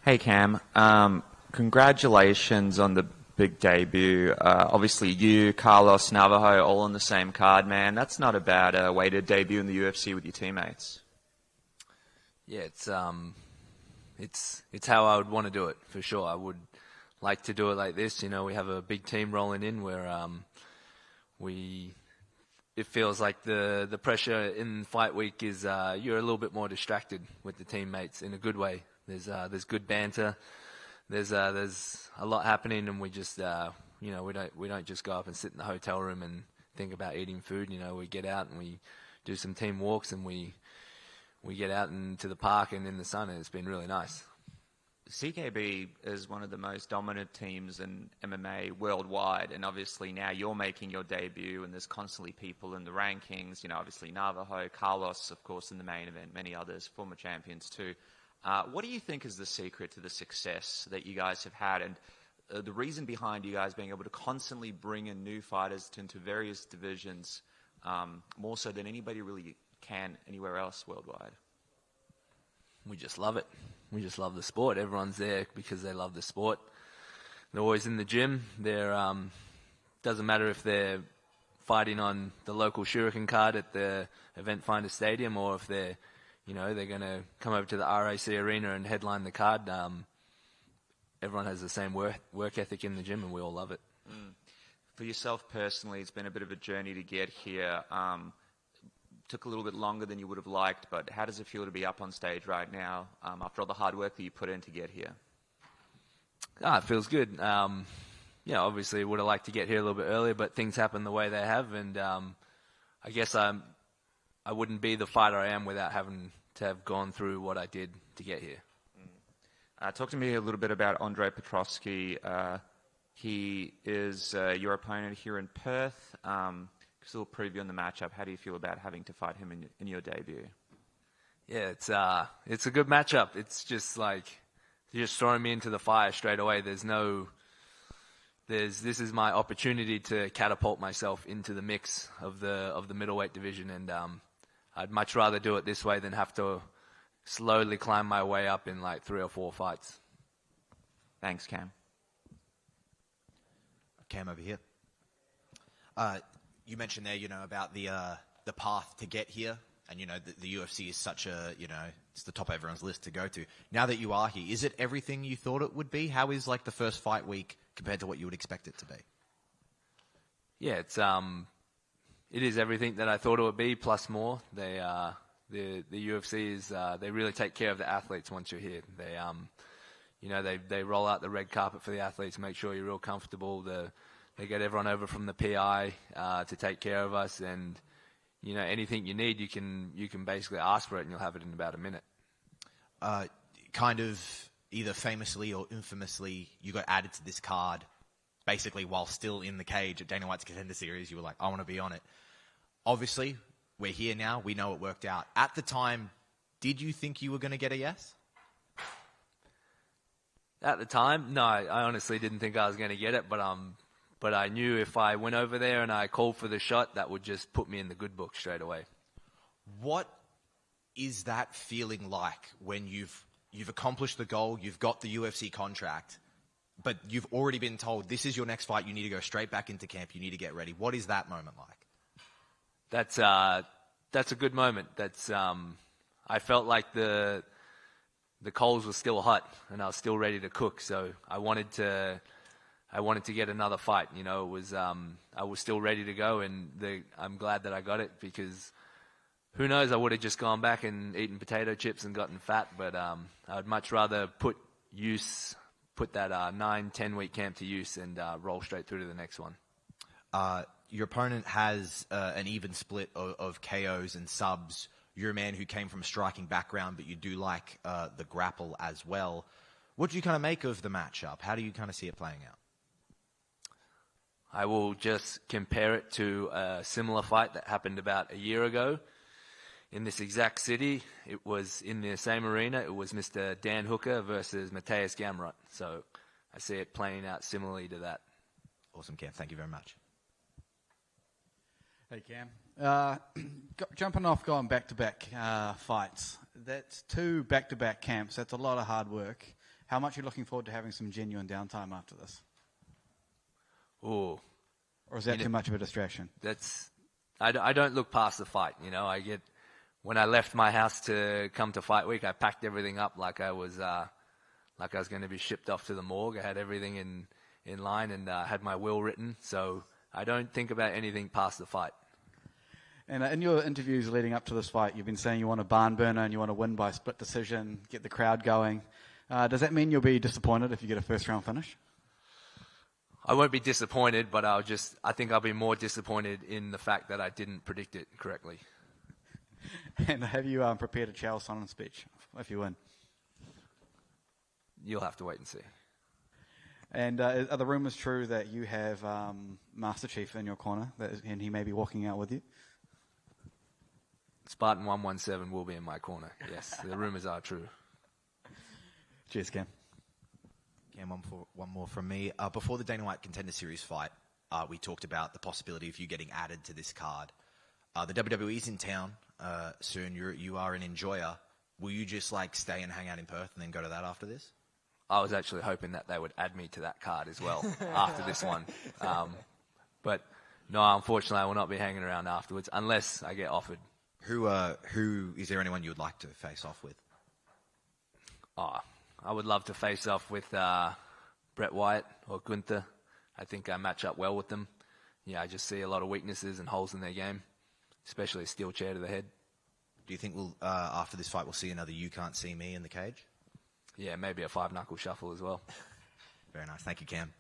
Hey Cam, congratulations on the big debut. Obviously you, Carlos, Navajo, all on the same card, man. That's not a bad way to debut in the UFC with your teammates. Yeah, it's how I would want to do it, for sure. I would like to do it like this. You know, we have a big team rolling in where it feels like the pressure in fight week is you're a little bit more distracted with the teammates in a good way. There's good banter. There's a lot happening, and we just we don't just go up and sit in the hotel room and think about eating food. You know, we get out and we do some team walks, and we get out into the park and in the sun, and it's been really nice. CKB is one of the most dominant teams in MMA worldwide, and obviously now you're making your debut, and there's constantly people in the rankings. You know, obviously Navajo, Carlos, of course, in the main event, many others, former champions too. What do you think is the secret to the success that you guys have had, and the reason behind you guys being able to constantly bring in new fighters into various divisions, more so than anybody really can anywhere else worldwide? We just love it. We just love the sport. Everyone's there because they love the sport. They're always in the gym. Doesn't matter if they're fighting on the local Shuriken card at the Event Finder Stadium, or if they're going to come over to the RAC Arena and headline the card. Everyone has the same work ethic in the gym, and we all love it. For yourself personally, it's been a bit of a journey to get here. Took a little bit longer than you would have liked, but how does it feel to be up on stage right now after all the hard work that you put in to get here? It feels good. Obviously would have liked to get here a little bit earlier, but things happen the way they have, and I guess I wouldn't be the fighter I am without having to have gone through what I did to get here. Talk to me a little bit about Andre Petroski. He is your opponent here in Perth. Just a little preview on the matchup. How do you feel about having to fight him in your debut? Yeah, it's a good matchup. It's just like you're just throwing me into the fire straight away. This is my opportunity to catapult myself into the mix of the middleweight division, and I'd much rather do it this way than have to slowly climb my way up in like 3 or 4 fights. Thanks, Cam. Cam over here. You mentioned there, about the path to get here, and the UFC is such a, it's the top of everyone's list to go to. Now that you are here, is it everything you thought it would be? How is like the first fight week compared to what you would expect it to be? Yeah, it is everything that I thought it would be, plus more. The UFC is they really take care of the athletes once you're here. They roll out the red carpet for the athletes, make sure you're real comfortable. They get everyone over from the PI to take care of us, and anything you need, you can basically ask for it, and you'll have it in about a minute. Kind of either famously or infamously, you got added to this card basically while still in the cage at Dana White's Contender Series. You were like, I want to be on it. Obviously, we're here now. We know it worked out. At the time, did you think you were going to get a yes? At the time, no. I honestly didn't think I was going to get it, but I knew if I went over there and I called for the shot, that would just put me in the good book straight away. What is that feeling like when you've accomplished the goal, you've got the UFC contract, but you've already been told this is your next fight, you need to go straight back into camp, you need to get ready? What is that moment like? That's a good moment. I felt like the coals were still hot and I was still ready to cook, so I wanted to get another fight. I was still ready to go, and I'm glad that I got it, because who knows, I would have just gone back and eaten potato chips and gotten fat, but I would much rather put that 9-10 week camp to use and roll straight through to the next one. Your opponent has an even split of KOs and subs. You're a man who came from a striking background, but you do like the grapple as well. What do you kind of make of the matchup? How do you kind of see it playing out? I will just compare it to a similar fight that happened about a year ago in this exact city. It was in the same arena. It was Mr. Dan Hooker versus Mateus Gamrot. So I see it playing out similarly to that. Awesome, Cam. Thank you very much. Hey, Cam. Jumping off, going back-to-back fights. That's 2 back-to-back camps. That's a lot of hard work. How much are you looking forward to having some genuine downtime after this? Ooh. Or is that too much of a distraction? I don't look past the fight. When I left my house to come to fight week, I packed everything up like I was going to be shipped off to the morgue. I had everything in line and had my will written. So I don't think about anything past the fight. And in your interviews leading up to this fight, you've been saying you want a barn burner and you want to win by split decision, get the crowd going. Does that mean you'll be disappointed if you get a first-round finish? I won't be disappointed, but I think I'll be more disappointed in the fact that I didn't predict it correctly. And have you prepared a Chael Sonnen speech if you win? You'll have to wait and see. And are the rumours true that you have Master Chief in your corner and he may be walking out with you? Spartan 117 will be in my corner. Yes, the rumours are true. Cheers, Cam. Cam, one more from me. Before the Dana White Contender Series fight, we talked about the possibility of you getting added to this card. The WWE's in town soon. You are an enjoyer. Will you just stay and hang out in Perth and then go to that after this? I was actually hoping that they would add me to that card as well after this one. But no, unfortunately, I will not be hanging around afterwards unless I get offered. Who is there anyone you would like to face off with? I would love to face off with Bret Wyatt or Gunther. I think I match up well with them. Yeah, I just see a lot of weaknesses and holes in their game, especially a steel chair to the head. Do you think after this fight we'll see another You Can't See Me in the cage? Yeah, maybe a 5-knuckle shuffle as well. Very nice. Thank you, Cam.